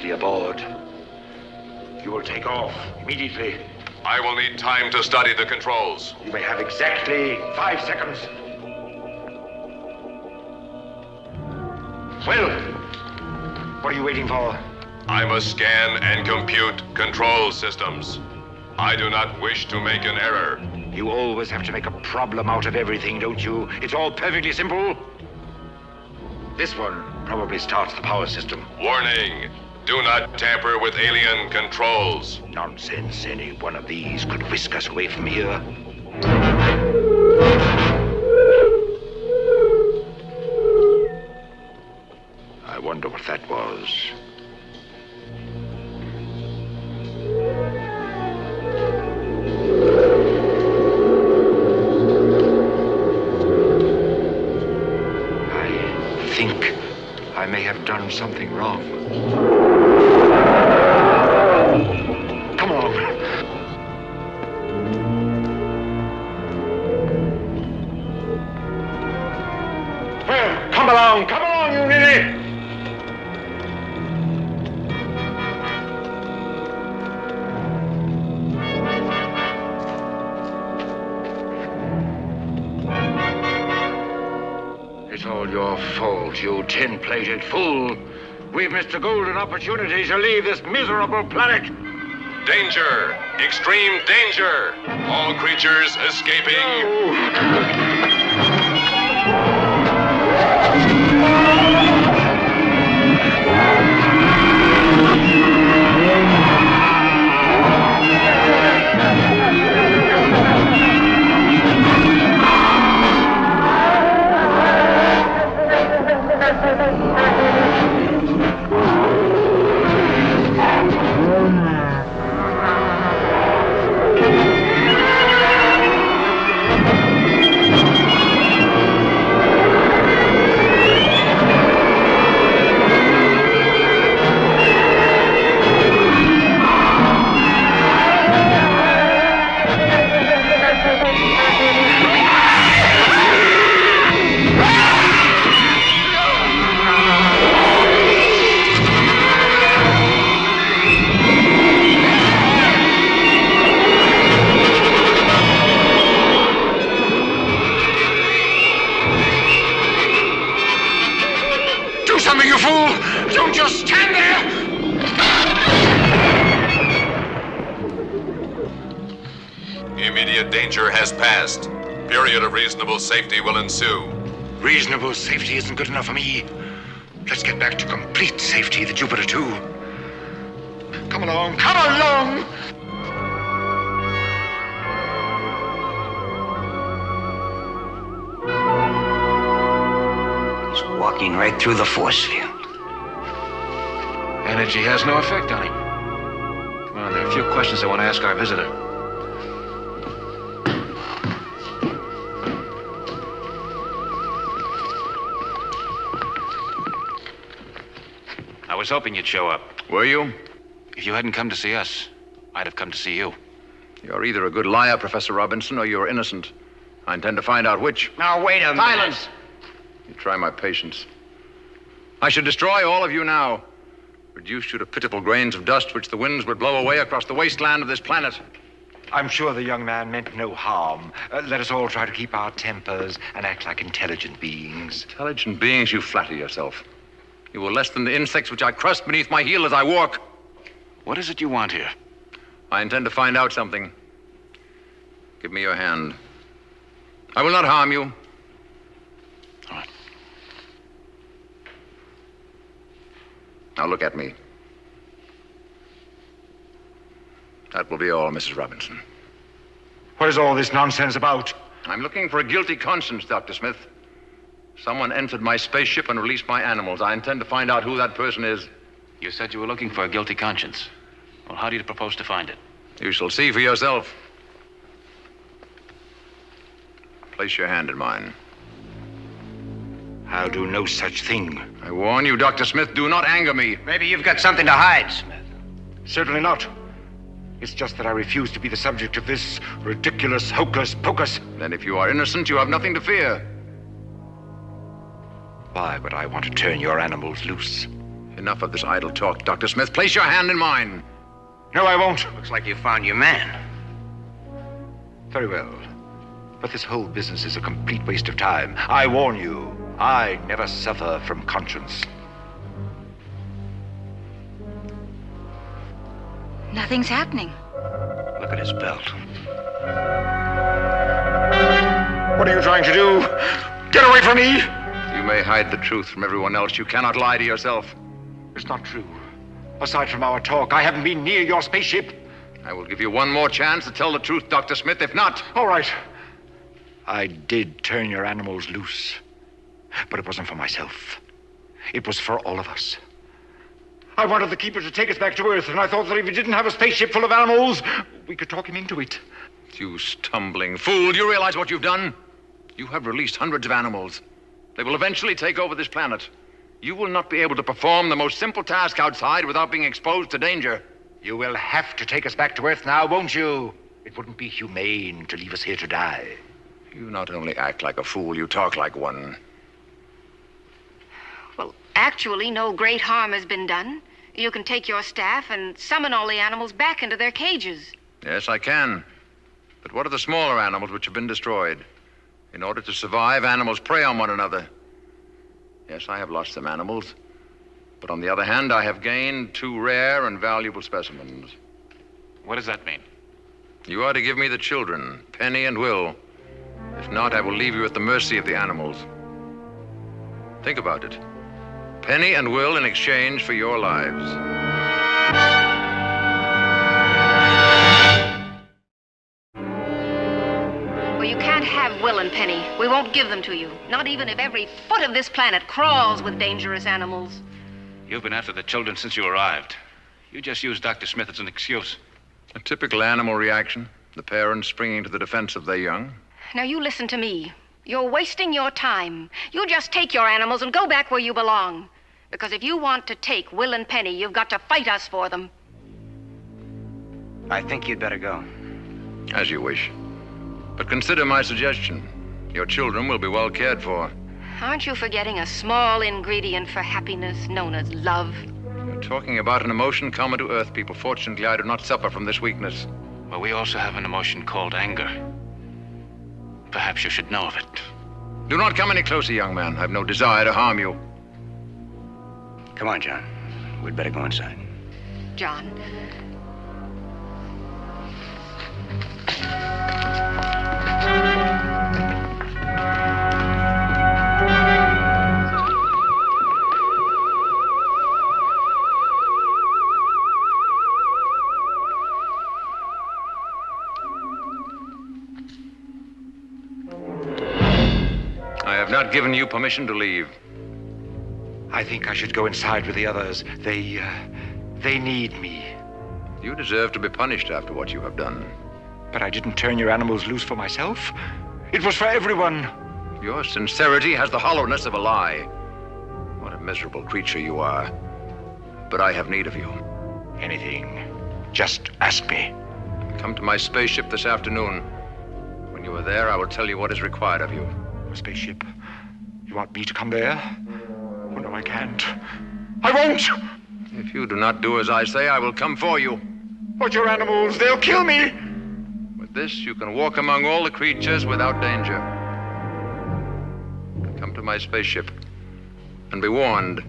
safely aboard. You will take off immediately. I will need time to study the controls. You may have exactly 5 seconds. Well, what are you waiting for? I must scan and compute control systems. I do not wish to make an error. You always have to make a problem out of everything, don't you? It's all perfectly simple. This one probably starts the power system. Warning! Do not tamper with alien controls. Nonsense. Any one of these could whisk us away from here. I wonder what that was. I think I may have done something wrong. Come on. Well, come along, you ninny! It's all your fault, you tin-plated fool. We've missed a golden opportunity to leave this miserable planet. Danger! Extreme danger! All creatures escaping. No. Something, you fool! Don't just stand there! Immediate danger has passed. Period of reasonable safety will ensue. Reasonable safety isn't good enough for me. Let's get back to complete safety, the Jupiter 2. Come along, come along! Walking right through the force field. Energy has no effect on him. Come on, there are a few questions I want to ask our visitor. I was hoping you'd show up. Were you? If you hadn't come to see us, I'd have come to see you. You're either a good liar, Professor Robinson, or you're innocent. I intend to find out which. Now, wait a minute. Silence! You try my patience. I should destroy all of you now. Reduce you to pitiful grains of dust which the winds would blow away across the wasteland of this planet. I'm sure the young man meant no harm. Let us all try to keep our tempers and act like intelligent beings. Intelligent beings, you flatter yourself. You are less than the insects which I crushed beneath my heel as I walk. What is it you want here? I intend to find out something. Give me your hand. I will not harm you. All right. Now look at me. That will be all, Mrs. Robinson. What is all this nonsense about? I'm looking for a guilty conscience, Dr. Smith. Someone entered my spaceship and released my animals. I intend to find out who that person is. You said you were looking for a guilty conscience. Well, how do you propose to find it? You shall see for yourself. Place your hand in mine. I'll do no such thing. I warn you, Dr. Smith, do not anger me. Maybe you've got something to hide, Smith. Certainly not. It's just that I refuse to be the subject of this ridiculous hocus pocus. Then if you are innocent, you have nothing to fear. Why would I want to turn your animals loose? Enough of this idle talk, Dr. Smith. Place your hand in mine. No, I won't. Looks like you found your man. Very well. But this whole business is a complete waste of time. I warn you, I never suffer from conscience. Nothing's happening. Look at his belt. What are you trying to do? Get away from me! You may hide the truth from everyone else. You cannot lie to yourself. It's not true. Aside from our talk, I haven't been near your spaceship. I will give you one more chance to tell the truth, Dr. Smith. If not... All right. I did turn your animals loose. But it wasn't for myself. It was for all of us. I wanted the Keeper to take us back to Earth, and I thought that if he didn't have a spaceship full of animals, we could talk him into it. You stumbling fool. Do you realize what you've done? You have released hundreds of animals. They will eventually take over this planet. You will not be able to perform the most simple task outside without being exposed to danger. You will have to take us back to Earth now, won't you? It wouldn't be humane to leave us here to die. You not only act like a fool, you talk like one. Well, actually, no great harm has been done. You can take your staff and summon all the animals back into their cages. Yes, I can. But what of the smaller animals which have been destroyed? In order to survive, animals prey on one another. Yes, I have lost some animals. But on the other hand, I have gained 2 rare and valuable specimens. What does that mean? You are to give me the children, Penny and Will. If not, I will leave you at the mercy of the animals. Think about it. Penny and Will in exchange for your lives. Well, you can't have Will and Penny. We won't give them to you. Not even if every foot of this planet crawls with dangerous animals. You've been after the children since you arrived. You just used Dr. Smith as an excuse. A typical animal reaction. The parents springing to the defense of their young. Now, you listen to me. You're wasting your time. You just take your animals and go back where you belong. Because if you want to take Will and Penny, you've got to fight us for them. I think you'd better go. As you wish. But consider my suggestion. Your children will be well cared for. Aren't you forgetting a small ingredient for happiness known as love? You're talking about an emotion common to Earth people. Fortunately, I do not suffer from this weakness. Well, we also have an emotion called anger. Perhaps you should know of it. Do not come any closer, young man. I've no desire to harm you. Come on, John. We'd better go inside. John. I have not given you permission to leave. I think I should go inside with the others. They need me. You deserve to be punished after what you have done. But I didn't turn your animals loose for myself. It was for everyone. Your sincerity has the hollowness of a lie. What a miserable creature you are. But I have need of you. Anything. Just ask me. Come to my spaceship this afternoon. When you are there, I will tell you what is required of you. A spaceship? You want me to come there? Oh, no, I can't. I won't! If you do not do as I say, I will come for you. But your animals, they'll kill me! With this, you can walk among all the creatures without danger. Come to my spaceship, and be warned.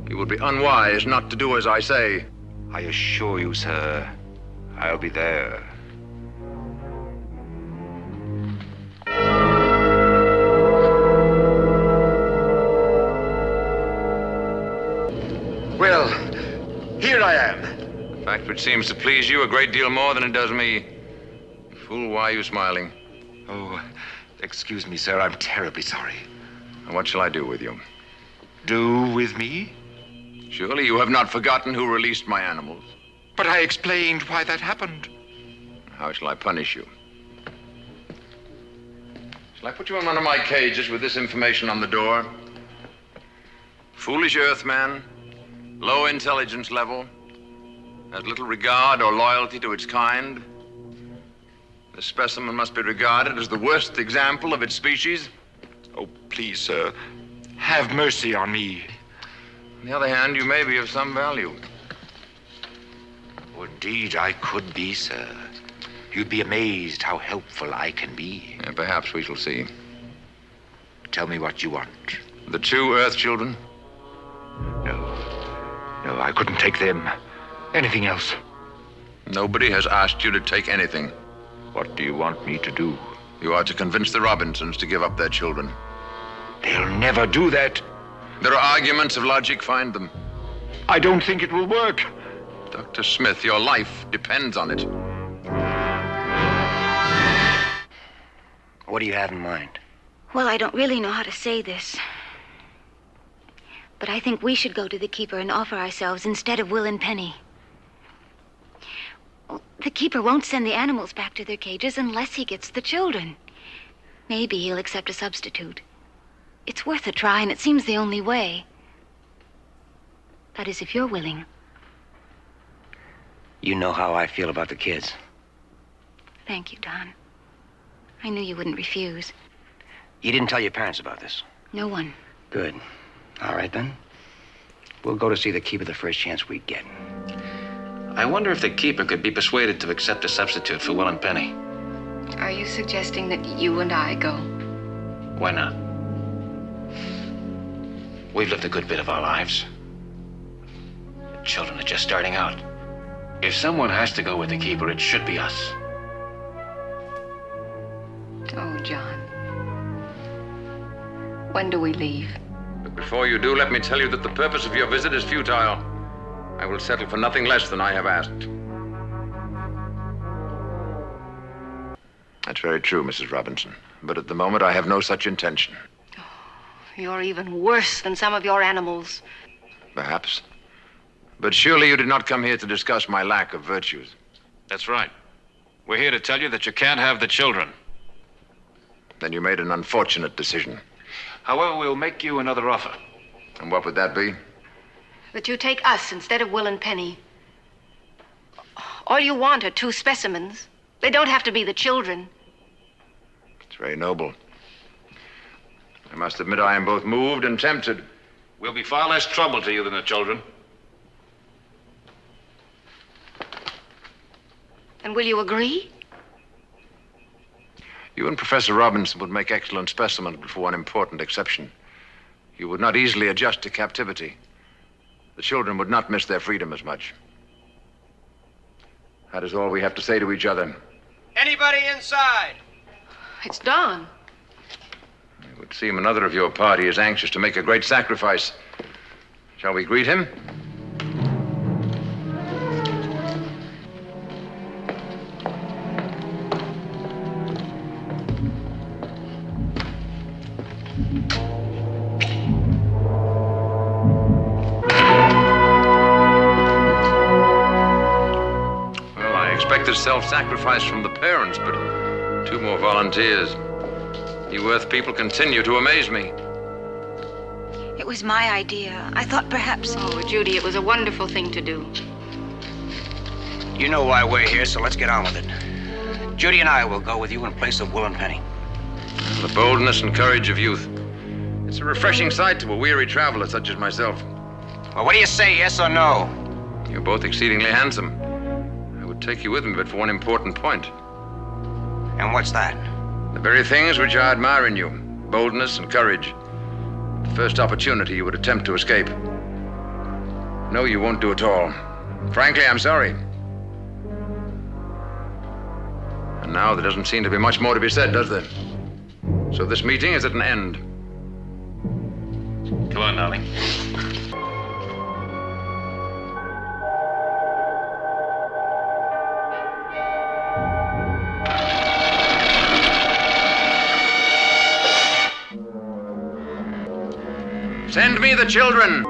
You will be unwise not to do as I say. I assure you, sir, I'll be there. Well, here I am. A fact which seems to please you a great deal more than it does me. Fool, why are you smiling? Oh, excuse me, sir. I'm terribly sorry. And what shall I do with you? Do with me? Surely you have not forgotten who released my animals. But I explained why that happened. How shall I punish you? Shall I put you in one of my cages with this information on the door? Foolish Earthman, low intelligence level, has little regard or loyalty to its kind. This specimen must be regarded as the worst example of its species. Oh, please, sir, have mercy on me. On the other hand, you may be of some value. Oh, indeed, I could be, sir. You'd be amazed how helpful I can be. Yeah, perhaps we shall see. Tell me what you want. The 2 Earth children? No, I couldn't take them. Anything else. Nobody has asked you to take anything. What do you want me to do? You are to convince the Robinsons to give up their children. They'll never do that. There are arguments of logic, find them. I don't think it will work. Dr. Smith, your life depends on it. What do you have in mind? Well, I don't really know how to say this. But I think we should go to the Keeper and offer ourselves instead of Will and Penny. The Keeper won't send the animals back to their cages unless he gets the children. Maybe he'll accept a substitute. It's worth a try, and it seems the only way. That is, if you're willing. You know how I feel about the kids. Thank you, Don. I knew you wouldn't refuse. You didn't tell your parents about this? No one. Good. All right, then. We'll go to see the Keeper the first chance we get. I wonder if the Keeper could be persuaded to accept a substitute for Will and Penny. Are you suggesting that you and I go? Why not? We've lived a good bit of our lives. The children are just starting out. If someone has to go with the Keeper, it should be us. Oh, John. When do we leave? But before you do, let me tell you that the purpose of your visit is futile. I will settle for nothing less than I have asked. That's very true, Mrs. Robinson. But at the moment, I have no such intention. You're even worse than some of your animals. Perhaps. But surely you did not come here to discuss my lack of virtues. That's right. We're here to tell you that you can't have the children. Then you made an unfortunate decision. However, we'll make you another offer. And what would that be? That you take us instead of Will and Penny. All you want are 2 specimens. They don't have to be the children. It's very noble. I must admit I am both moved and tempted. We'll be far less trouble to you than the children. And will you agree? You and Professor Robinson would make excellent specimens, but for one important exception. You would not easily adjust to captivity. The children would not miss their freedom as much. That is all we have to say to each other. Anybody inside? It's Don. It would seem another of your party is anxious to make a great sacrifice. Shall we greet him? Well, I expected self-sacrifice from the parents, but 2 more volunteers. You Earth people continue to amaze me. It was my idea. I thought perhaps... Oh, Judy, it was a wonderful thing to do. You know why we're here, so let's get on with it. Judy and I will go with you in place of Will and Penny. The boldness and courage of youth. It's a refreshing sight to a weary traveler such as myself. Well, what do you say, yes or no? You're both exceedingly handsome. I would take you with me, but for one important point. And what's that? The very things which I admire in you. Boldness and courage. At the first opportunity, you would attempt to escape. No, you won't do it all. Frankly, I'm sorry. And now there doesn't seem to be much more to be said, does there? So this meeting is at an end. Come on, darling. Send me the children!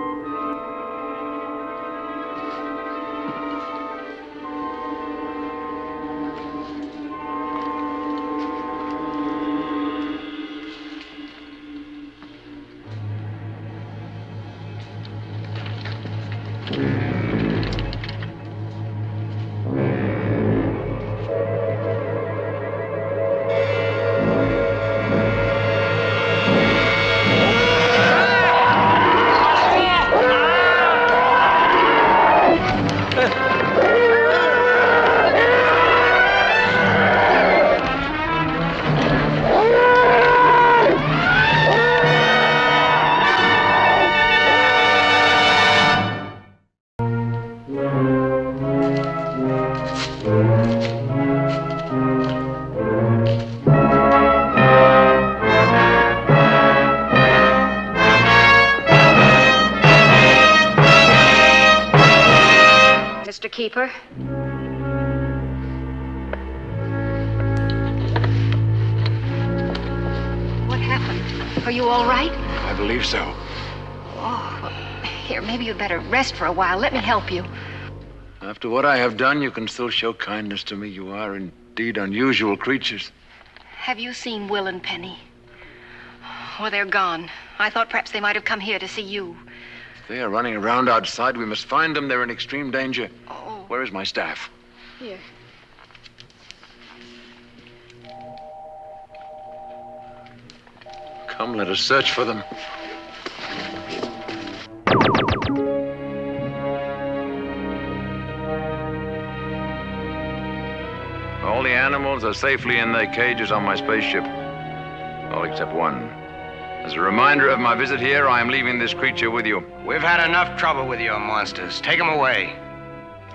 Keeper. What happened? Are you all right? I believe so. Oh, well, here, maybe you'd better rest for a while. Let me help you. After what I have done, you can still show kindness to me. You are indeed unusual creatures. Have you seen Will and Penny? Oh, they're gone. I thought perhaps they might have come here to see you. If they are running around outside, we must find them. They're in extreme danger. Oh. Where is my staff? Here. Come, let us search for them. All the animals are safely in their cages on my spaceship. All except one. As a reminder of my visit here, I am leaving this creature with you. We've had enough trouble with your monsters. Take them away.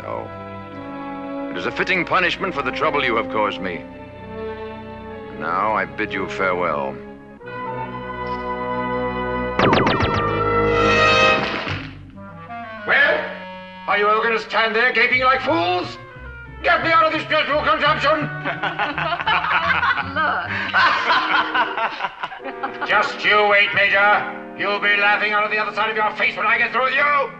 Oh. It is a fitting punishment for the trouble you have caused me. Now I bid you farewell. Well, are you all going to stand there gaping like fools? Get me out of this dreadful consumption! Just you wait, Major. You'll be laughing out of the other side of your face when I get through with you.